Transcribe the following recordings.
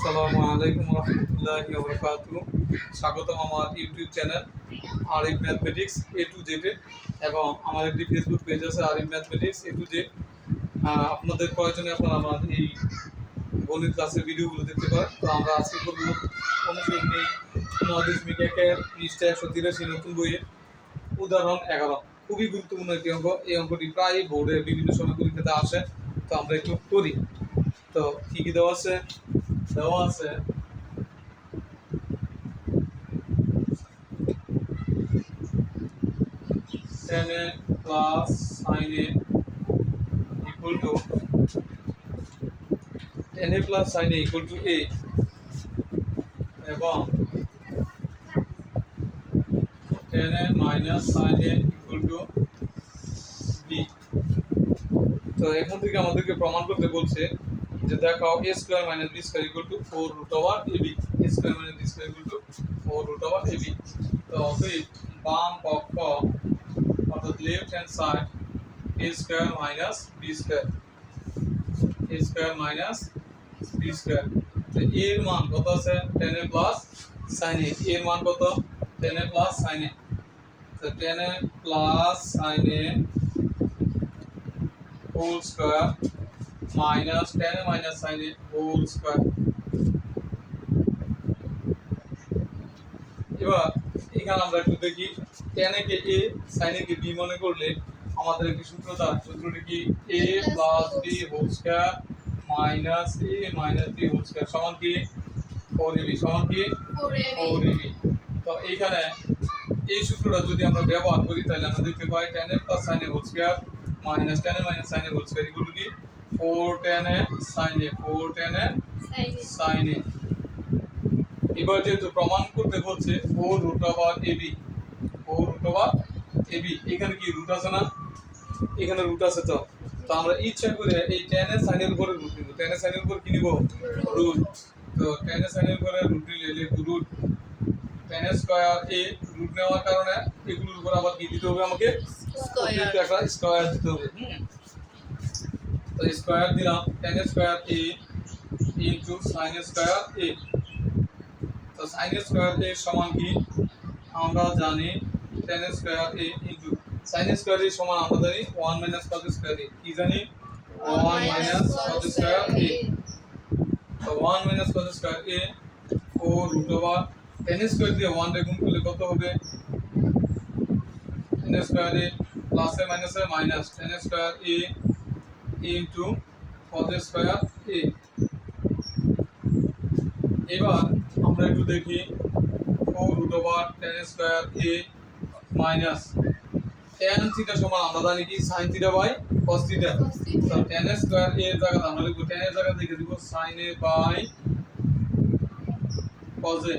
আসসালামু আলাইকুম রহমতুল্লাহি ওয়া বারাকাতুহু। স্বাগতম আমার YouTube channel Arif mathematics A to Z এবং আমার একটি ফেসবুক পেজ আছে Arif mathematics A to Z. আপনাদের প্রয়োজনে আপনারা আমার এই গণিত ক্লাসের ভিডিওগুলো দেখতে পারেন। তো আমরা আজকে করব অনুশীলনী 9.1 পৃষ্ঠা 183 নতুন বইয়ের উদাহরণ 11। খুবই গুরুত্বপূর্ণ একটি অঙ্ক। এই অঙ্কটি প্রায় বোর্ডে বিভিন্ন সময় পরীক্ষাতে আসে। তো আমরা একটু করি। তো কি কি দেওয়া আছে? দেওয়া আছে tan a plus sin a equal to tan a plus sin a equal to a এবং tan a minus sin a equal to b। তো এখান থেকে আমাদেরকে প্রমাণ করতে বলছে যে দেখাও a square minus b square equal to 4 root over ab। a square minus b square equal to 4 root over ab। তো অতএব বাম পক্ষ অর্থাৎ left hand side a square minus b square a square minus b square. তো এর মান কত আছে? tan a plus sin a। এর মান কত? tan a plus sin a। তো tan a plus sin a whole square minus tan a minus sin a whole square. এবার এখানে আমরা একটু দেখি tan a K a sin a K b মনে করলে আমাদের একটি সূত্র আছে। সূত্রটি কি? a plus b whole square minus a minus b whole square সমান কি? 4ab সমান কি? 4ab। তো এইখানে এই সূত্রটা যদি আমরা ব্যবহার করি তাহলে আমরা দেখতে পাই tan a plus sin a whole square minus tan a minus sin a whole square equal to কি? 4 tan a sin a 4 tan a sin a। এবার যেহেতু প্রমাণ করতে বলছে 4 root over ab 4 root over ab। এখানে কি root আছে না? এখানে রুট আছে। তো তো আমরা ইচ্ছা করে এই tan এর sin এর উপরে রুট নিব। tan এর sin এর উপর কি নিব? রুট। তো tan এর sin এর উপরে রুট নিলে লিখব root tan square a। Root নেওয়ার কারণে এগুলোর উপর আবার কি দিতে হবে? আমাকে স্কয়ার একটা স্কয়ার দিতে হবে। তো স্কয়ার দিলাম tan square a into sin square a। তো sin স্কয়ার a সমান কি? আমরা জানি tan square a into sin square a সমান আমরা জানি 1 মাইনাস cos স্কয়ার a। কি জানি? 1 মাইনাস cos স্কয়ার a। তো 1 minus cos square a 4 root over tan square দিয়ে 1 রে গুণ করলে কত হবে? tan স্কয়ার a প্লাসে মাইনাসে minus tan square a into cos square a। এবার আমরা একটু দেখি 4 root over tan square a minus tan theta সমান আমরা জানি কি? sin theta by cos theta. তো tan স্কয়ার a এর জায়গায় আমরা লিখব tan এর জায়গায় লিখে দিব sin a by cos a।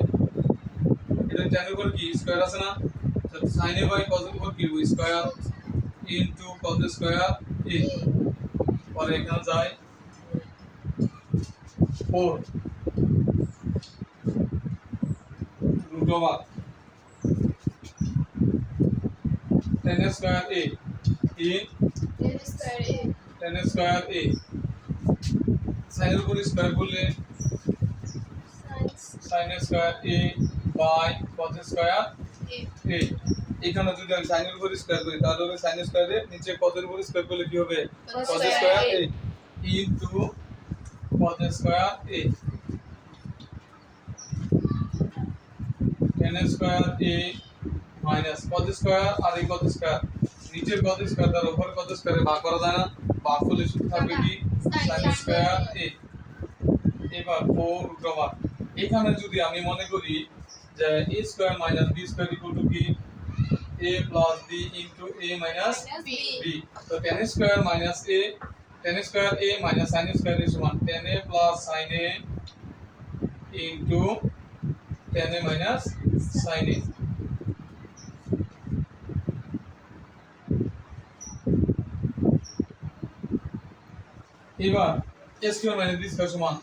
এটা tan এর উপর কি স্কয়ার আছে না? তো sin a বাই cos এর উপর কি হবে? Square into cos square a। পরে এখানে যায় 4 root over tan square a in tan square a। sin এর উপর স্কয়ার করলে sin square a by cos square a। এখানে যদি আমি sin এর উপর স্কয়ার করি তাহলে হবে sin স্কয়ার a নিচে cos এর উপর স্কয়ার করলে কি হবে? cos square a into cos square a। tan square a minus cos square আর এই cos স্কয়ার নিচের cos স্কয়ার তার উপর cos স্কয়ারে ভাগ করা যায় না? ভাগ করলে শুধু থাকবে কি? sin square a। এবার 4 রুট ওভার এখানে যদি আমি মনে করি যে a square minus b square equal to কি? a plus b into a minus b। তো tan square minus a tan square a minus sin square a সমান tan a plus sin a into tan a minus sin a। এবার a square minus b square সমান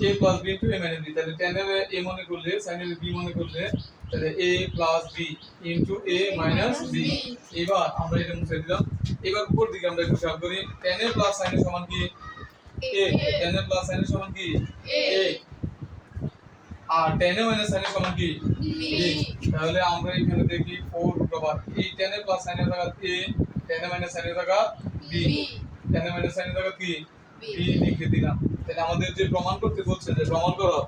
a plus b into a minus b। তাহলে tan এর a মনে করলে sin এর b মনে করলে তাহলে a plus b into a minus b। এবার আমরা এটা মুছে দিলাম। এবার উপর দিকে আমরা একটু খেয়াল করি tan a প্লাস sin এর সমান কি? a। tan a plus sin এর সমান কি? a। আর tan এ মাইনাস sin এর সমান কি b। তাহলে আমরা এখানে দেখি 4 রুট ওভার এই tan এ প্লাস sin এর জায়গা a, tan A minus sin এর জায়গা b, tan A minus sin এর জায়গা কি b লিখে দিলাম। তাহলে আমাদের যে প্রমাণ করতে বলছে যে প্রমাণ করো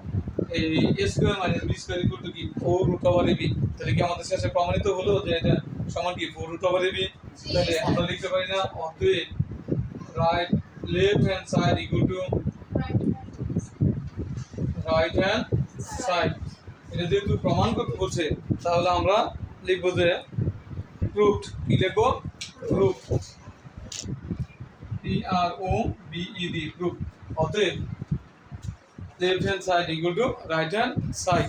এই a square minus b square equal to কি 4 রুট ওভার ab, তাহলে কি আমাদের শেষে প্রমাণিত হলো যে এটা সমান কি 4 রুট ওভার ab। তাহলে আমরা লিখতে পারি না অতএব right left hand side equal to right hand side. এটা যেহেতু প্রমাণ করতে বলছে তাহলে আমরা লিখবো যে প্রুফড। কি লিখবো? প্রুফ, পি আর ও বি ই ডি, প্রুফ। অতএব left hand side equal to right hand side.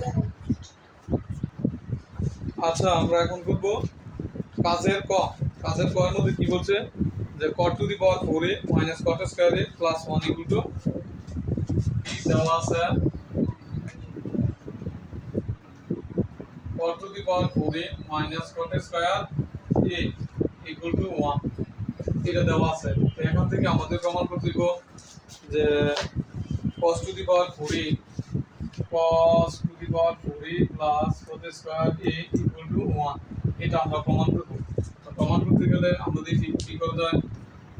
আচ্ছা আমরা এখন করব কাজের ক। কাজের ক এর মধ্যে কি বলছে যে cot two the power 4a minus cot square a plus 1 equal to p দেওয়া আছে cot two the power 4a minus cot square a equal to 1 এটা দেওয়া আছে। তো এখান থেকে আমাদের প্রমাণ করতে হবে যে cos to the power 4a cos to the power 4a plus cot square a equal to 1 এটা আমরা প্রমাণ করব। তো প্রমাণ করতে গেলে আমরা দেখি কি করা যায়।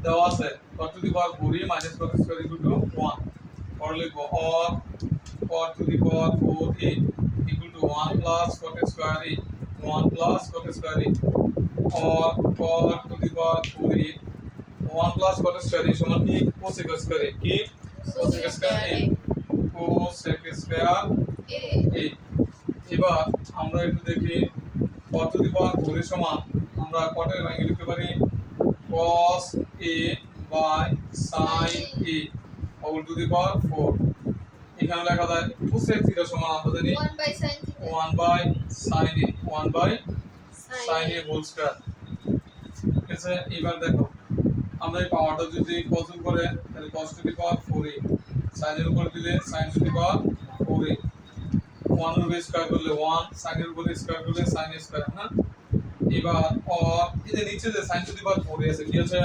দেওয়া আছে cot two the power 4a minus cot square equal two 1, পরে লিখব or cot two the power 4a equal to 1 plus cot square a 1 plus cot square a or cot two the power 4a 1 plus cot square a সমান কি cosec square a, কি cosec square a, cosec square a। এবার আমরা একটু দেখি cot two the power 4 এর সমান আমরা cot এর ভেঙে লিখতে পারি cos a by sin a whole to the power 4। এখানে লেখা যায় cosec থিটা সমান আমরা জানি 1 by sin theta 1 by sin a 1 by sin a whole square. ঠিক আছে, এবার দেখো আমরা এই পাওয়ারটা যদি কজন করে তাহলে cos to the power 4a sin এর উপর দিলে sin to the power 4a 1 এর উপর স্কয়ার করলে 1 sin এর উপর স্কয়ার করলে sin a স্কয়ার। হ্যাঁ, এবার और এই যে নিচে যে sin to the power 4a আছে কি আছে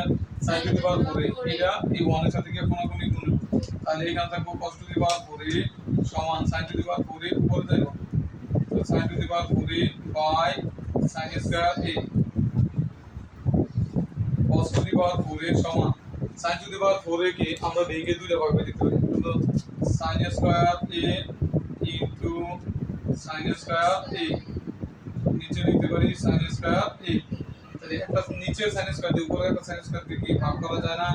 sin to the power 4a এটা এই 1 এর সাথে কি কোনাকুনি গুণ, তাহলে এখানে থাকবে cos to the power 4a সমান sin to the power 4a উপরে দেব তো sin to the power 4a by sin square a cos to the power 4a সমান sin to the power 4a কে আমরা ভেঙে দুইটা ভাগে লিখতে পারি, হলো sin square a into sin square a নিচে লিখতে পারি sin স্কয়ার a। তাহলে একটা নিচে sin স্কয়ার দিয়ে উপরে একটা sin স্কয়ার দিয়ে কি ভাগ করা যায় না,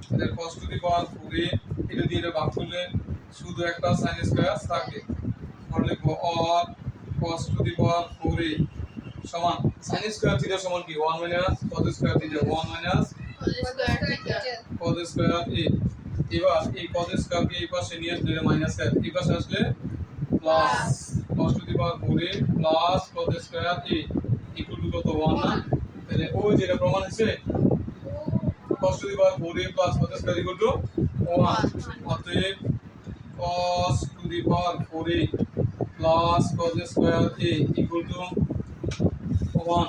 তাহলে cos to the power 4a এটা দিয়ে এটা ভাগ করলে শুধু একটা sin স্কয়ার থাকে। আমরা লিখব or cos to the power 4a সমান sin স্কয়ার থিটা সমান কি 1 minus cos square theta 1 minus square theta cos square a। এবার এই cos স্কয়ার কে এই পাশে নিয়ে আসলে মাইনাস এর এই পাশে আসলে plus cos to the power 4a plus cos square a equal to কত 1 না, তাহলে ওই যেটা প্রমাণ হয়েছে cos to the power 4a plus cos square equal two 1। অতএব cos to the power 4a plus cos square a equal to 1।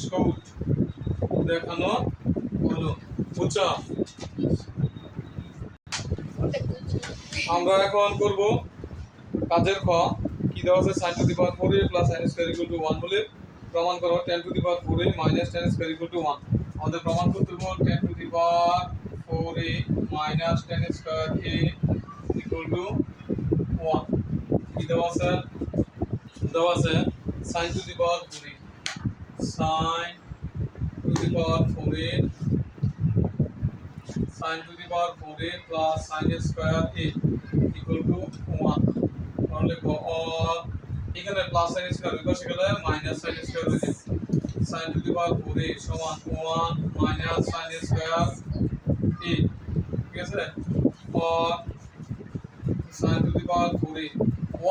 সূত্র দেখানো হলো, বুঝছো? আমরা এখন করব কাজের খ। কি দেওয়া আছে sin to the power 4a plus sin square equal two 1 বলে প্রমাণ করো tan to the power 4a minus tan square equal two 1। আমাদের প্রমাণ করতে হবে tan to the power 4a minus tan square a equal to 1। কি দেওয়া আছে? দেওয়া আছে sin to the power 4a sin to the power 4a sin to the power 4a plus sin square a equal to 1। তাহলে or এখানে plus sin square ওই পাশে গেলে মাইনাস sin স্কয়ার হয়ে যাবে। sin to the power 4a সমান 1 minus sin square a। ঠিক আছে, or sin to the power 4a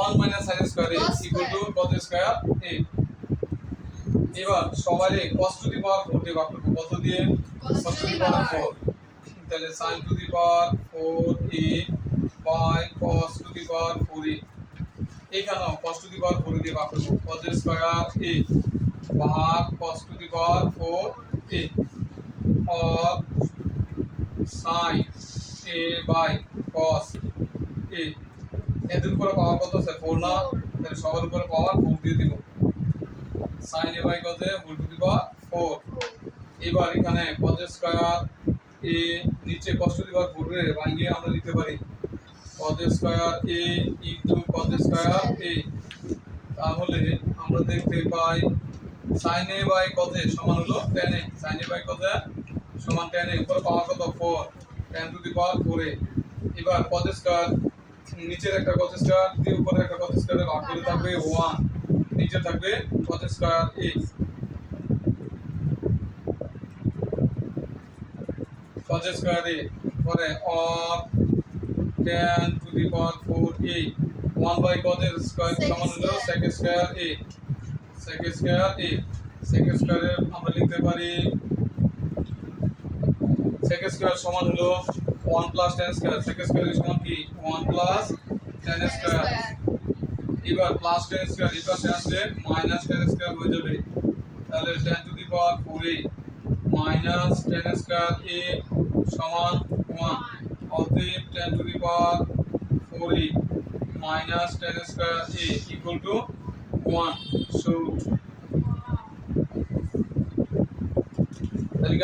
1 minus sin square a equal to cos square a। এবার সবাই cos টু দি পাওয়ার 4 দিয়ে ভাগ করব, কত দিয়ে cos টু দি পাওয়ার 4, তাহলে sin to the power 4a by cos to the power 4a এখানেও cos to the power 4 দিয়ে ভাগ করব, cos স্কয়ার a ভাগ cos to the power 4a और sin এ বাই কস এ এদের উপরে পাওয়ার কত স্যার 4 না তাহলে সবার উপরে পাওয়ার 4 দিয়ে দিব sin a বাই কত হোল টু দি পাওয়ার 4 এবার এখানে cos স্কয়ার a নিচে cos টু দি পাওয়ার 4 রে ভাঙিয়ে আমরা লিখতে পারি cos square a into cos square a তাহলে আমরা দেখতে পাই sin a by cos a সমান হলো tan a sin a by cos a সমান tan a উপরে পাওয়ার কত 4 tan to the power 4 a এবার cos স্কয়ার নিচের একটা cos স্কয়ার দিয়ে উপরে একটা cos স্কয়ারে ভাগ করে থাকবে 1 নিচে থাকবে cos square a cos square a পরে or tan to the power 4 a 1 by cos square সমান হলো sec square a sec square a sec স্কয়ারে আমরা লিখতে পারি sec স্কয়ার সমান হলো 1 plus tan square sec square সমান কি 1 প্লাস tan স্কয়ার এবার প্লাস tan স্কয়ার এই পাশে আসলে মাইনাস tan স্কয়ার হয়ে যাবে তাহলে tan to the power 4a minus tan square a সমান 1 অতএব tan to the power 4a minus tan square a equal to 1 so তাহলে